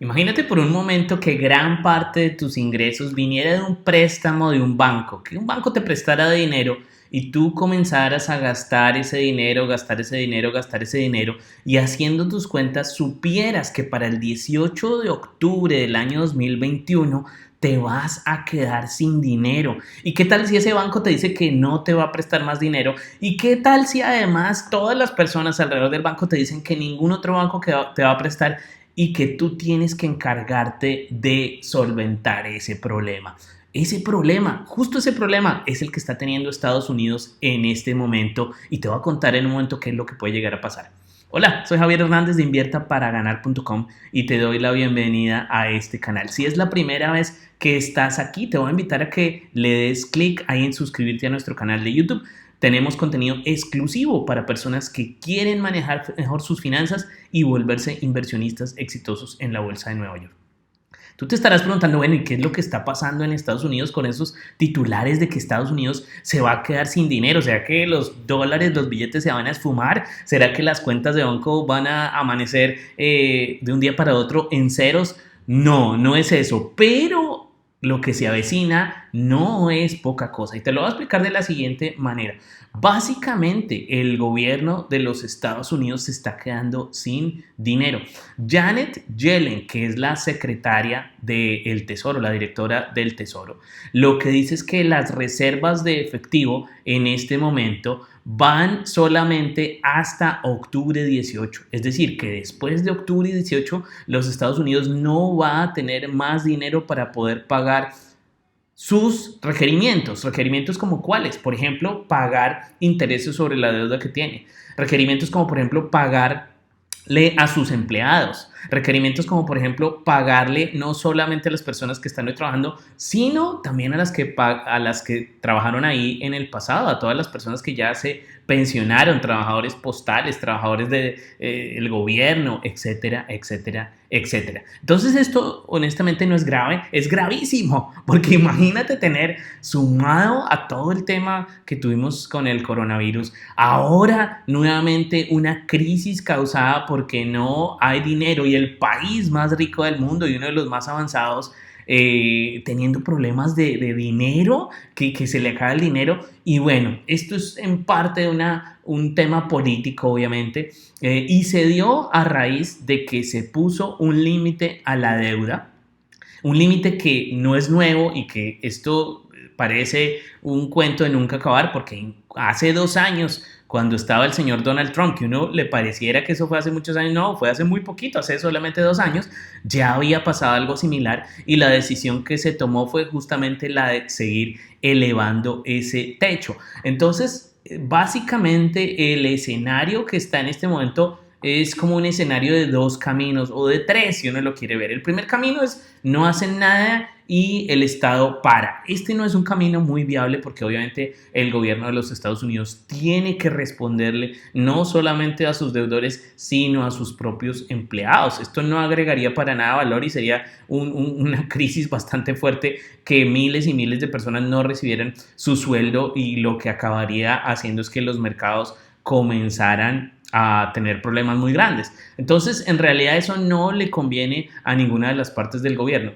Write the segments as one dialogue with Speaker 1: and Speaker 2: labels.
Speaker 1: Imagínate por un momento que gran parte de tus ingresos viniera de un préstamo de un banco, que un banco te prestara dinero y tú comenzaras a gastar ese dinero, gastar ese dinero, gastar ese dinero y haciendo tus cuentas supieras que para el 18 de octubre del año 2021 te vas a quedar sin dinero. ¿Y qué tal si ese banco te dice que no te va a prestar más dinero? ¿Y qué tal si además todas las personas alrededor del banco te dicen que ningún otro banco te va a prestar y que tú tienes que encargarte de solventar ese problema? Ese problema, justo ese problema, es el que está teniendo Estados Unidos en este momento y te voy a contar en un momento qué es lo que puede llegar a pasar. Hola, soy Javier Hernández de inviertaparaganar.com y te doy la bienvenida a este canal. Si es la primera vez que estás aquí, te voy a invitar a que le des clic ahí en suscribirte a nuestro canal de YouTube. Tenemos contenido exclusivo para personas que quieren manejar mejor sus finanzas y volverse inversionistas exitosos en la bolsa de Nueva York. Tú te estarás preguntando, bueno, ¿y qué es lo que está pasando en Estados Unidos con esos titulares de que Estados Unidos se va a quedar sin dinero? ¿Será que los dólares, los billetes se van a esfumar? ¿Será que las cuentas de banco van a amanecer de un día para otro en ceros? No, no es eso, pero lo que se avecina no es poca cosa y te lo voy a explicar de la siguiente manera. Básicamente, el gobierno de los Estados Unidos se está quedando sin dinero. Janet Yellen, que es la secretaria del Tesoro, la directora del Tesoro, lo que dice es que las reservas de efectivo en este momento van solamente hasta octubre 18. Es decir, que después de octubre 18 los Estados Unidos no va a tener más dinero para poder pagar sus requerimientos. ¿Requerimientos como cuáles? Por ejemplo, pagar intereses sobre la deuda que tiene. Requerimientos como, por ejemplo, pagarle a sus empleados. Requerimientos como, por ejemplo, pagarle no solamente a las personas que están hoy trabajando, sino también a las que trabajaron ahí en el pasado, a todas las personas que ya se pensionaron, trabajadores postales, trabajadores del gobierno, etcétera, etcétera, etcétera. Entonces esto honestamente no es grave, es gravísimo, porque imagínate tener sumado a todo el tema que tuvimos con el coronavirus, ahora nuevamente una crisis causada porque no hay dinero y el país más rico del mundo y uno de los más avanzados teniendo problemas de dinero, que se le acaba el dinero. Y bueno, esto es en parte un tema político, obviamente, y se dio a raíz de que se puso un límite a la deuda, un límite que no es nuevo y que esto parece un cuento de nunca acabar, porque hace 2 años, cuando estaba el señor Donald Trump, que uno le pareciera que eso fue hace muchos años, no, fue hace muy poquito, hace solamente 2 años, ya había pasado algo similar y la decisión que se tomó fue justamente la de seguir elevando ese techo. Entonces, básicamente el escenario que está en este momento es como un escenario de dos caminos o de tres si uno lo quiere ver. El primer camino es no hacen nada y el Estado para. Este no es un camino muy viable porque obviamente el gobierno de los Estados Unidos tiene que responderle no solamente a sus deudores, sino a sus propios empleados. Esto no agregaría para nada valor y sería una crisis bastante fuerte que miles y miles de personas no recibieran su sueldo y lo que acabaría haciendo es que los mercados comenzaran a tener problemas muy grandes. Entonces, en realidad eso no le conviene a ninguna de las partes del gobierno.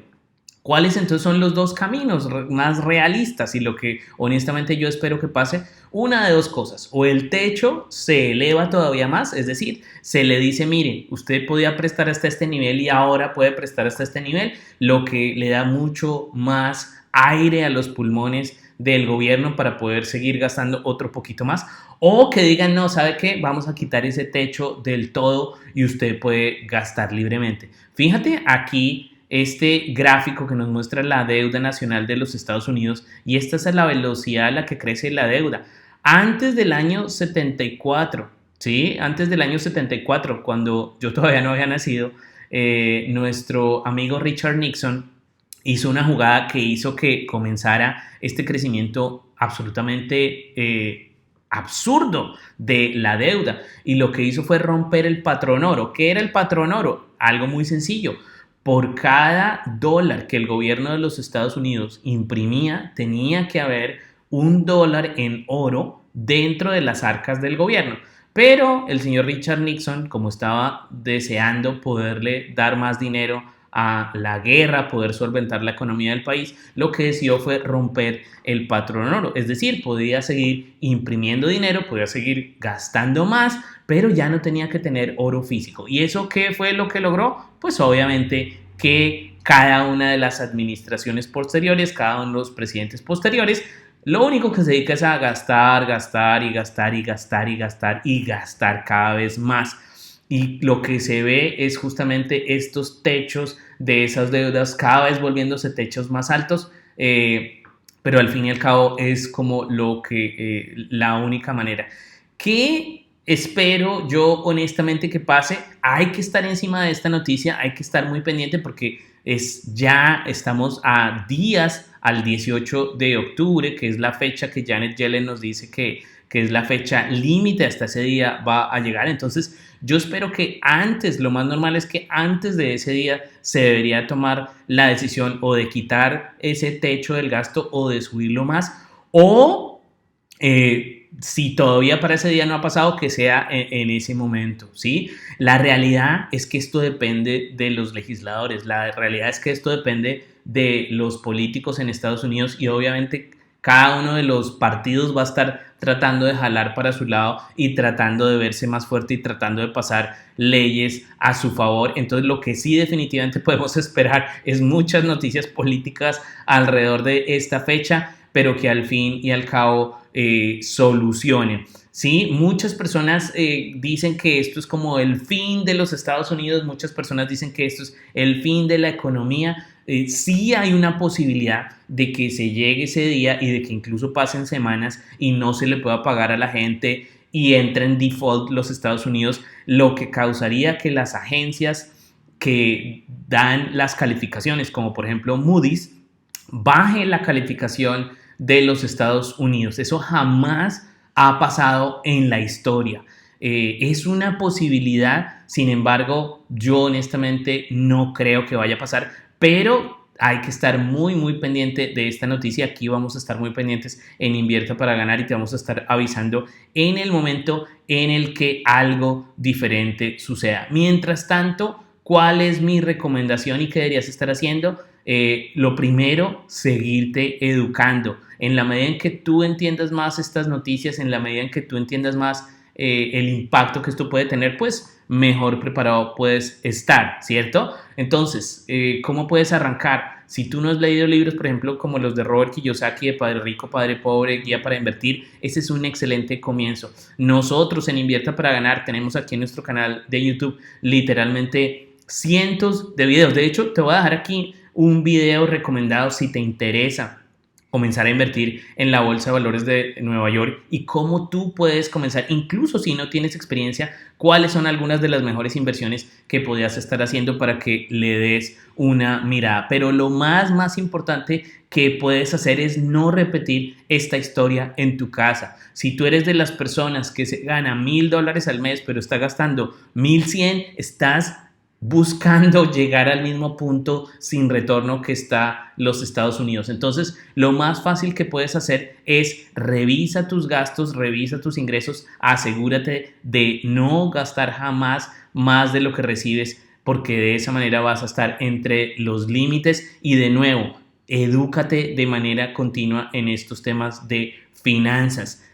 Speaker 1: ¿Cuáles entonces son los dos caminos más realistas y lo que honestamente yo espero que pase? Una de dos cosas, o el techo se eleva todavía más, es decir, se le dice, mire, usted podía prestar hasta este nivel y ahora puede prestar hasta este nivel, lo que le da mucho más aire a los pulmones del gobierno para poder seguir gastando otro poquito más, o que digan, no, ¿sabe qué? Vamos a quitar ese techo del todo y usted puede gastar libremente. Fíjate aquí este gráfico que nos muestra la deuda nacional de los Estados Unidos y esta es la velocidad a la que crece la deuda. Antes del año 74, ¿sí? Antes del año 74, cuando yo todavía no había nacido, nuestro amigo Richard Nixon hizo una jugada que hizo que comenzara este crecimiento absolutamente absurdo de la deuda y lo que hizo fue romper el patrón oro. ¿Qué era el patrón oro? Algo muy sencillo. Por cada dólar que el gobierno de los Estados Unidos imprimía, tenía que haber $1 en oro dentro de las arcas del gobierno. Pero el señor Richard Nixon, como estaba deseando poderle dar más dinero a la guerra, poder solventar la economía del país, lo que decidió fue romper el patrón oro. Es decir, podía seguir imprimiendo dinero, podía seguir gastando más, pero ya no tenía que tener oro físico. ¿Y eso qué fue lo que logró? Pues obviamente que cada una de las administraciones posteriores, cada uno de los presidentes posteriores, lo único que se dedica es a gastar, gastar y gastar y gastar y gastar y gastar cada vez más. Y lo que se ve es justamente estos techos de esas deudas cada vez volviéndose techos más altos, pero al fin y al cabo es como lo que la única manera. ¿Qué espero yo honestamente que pase? Hay que estar encima de esta noticia, hay que estar muy pendiente porque ya estamos a días al 18 de octubre, que es la fecha que Janet Yellen nos dice que es la fecha límite, hasta ese día va a llegar. Entonces yo espero que antes, lo más normal es que antes de ese día se debería tomar la decisión o de quitar ese techo del gasto o de subirlo más, o si todavía para ese día no ha pasado, que sea en ese momento, ¿sí? La realidad es que esto depende de los legisladores, la realidad es que esto depende de los políticos en Estados Unidos y obviamente cada uno de los partidos va a estar tratando de jalar para su lado y tratando de verse más fuerte y tratando de pasar leyes a su favor. Entonces lo que sí definitivamente podemos esperar es muchas noticias políticas alrededor de esta fecha, pero que al fin y al cabo solucionen. Sí, muchas personas dicen que esto es como el fin de los Estados Unidos, muchas personas dicen que esto es el fin de la economía. Sí hay una posibilidad de que se llegue ese día y de que incluso pasen semanas y no se le pueda pagar a la gente y entre en default los Estados Unidos, lo que causaría que las agencias que dan las calificaciones, como por ejemplo Moody's, baje la calificación de los Estados Unidos. Eso jamás ha pasado en la historia. Es una posibilidad, sin embargo, yo honestamente no creo que vaya a pasar, pero hay que estar muy pendiente de esta noticia. Aquí vamos a estar muy pendientes en Invierta para Ganar y te vamos a estar avisando en el momento en el que algo diferente suceda. Mientras tanto, ¿cuál es mi recomendación y qué deberías estar haciendo? Lo primero, seguirte educando. En la medida en que tú entiendas más estas noticias, en la medida en que tú entiendas más el impacto que esto puede tener, pues mejor preparado puedes estar, ¿cierto? Entonces, ¿cómo puedes arrancar? Si tú no has leído libros, por ejemplo, como los de Robert Kiyosaki, de Padre Rico, Padre Pobre, Guía para Invertir, ese es un excelente comienzo. Nosotros en Invierta para Ganar tenemos aquí en nuestro canal de YouTube literalmente cientos de videos. De hecho, te voy a dejar aquí un video recomendado si te interesa comenzar a invertir en la Bolsa de Valores de Nueva York y cómo tú puedes comenzar, incluso si no tienes experiencia, cuáles son algunas de las mejores inversiones que podrías estar haciendo para que le des una mirada. Pero lo más importante que puedes hacer es no repetir esta historia en tu casa. Si tú eres de las personas que se gana $1,000 al mes, pero está gastando 1,100, estás buscando llegar al mismo punto sin retorno que está los Estados Unidos. Entonces, lo más fácil que puedes hacer es revisa tus gastos, revisa tus ingresos, asegúrate de no gastar jamás más de lo que recibes, porque de esa manera vas a estar entre los límites y de nuevo, edúcate de manera continua en estos temas de finanzas.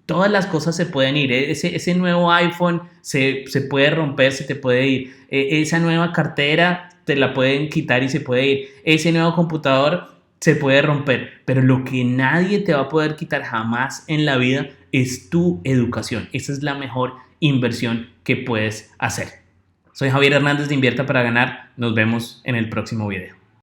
Speaker 1: Todas las cosas se pueden ir. Ese nuevo iPhone se puede romper, se te puede ir. Esa nueva cartera te la pueden quitar y se puede ir. Ese nuevo computador se puede romper. Pero lo que nadie te va a poder quitar jamás en la vida es tu educación. Esa es la mejor inversión que puedes hacer. Soy Javier Hernández de Invierta para Ganar. Nos vemos en el próximo video.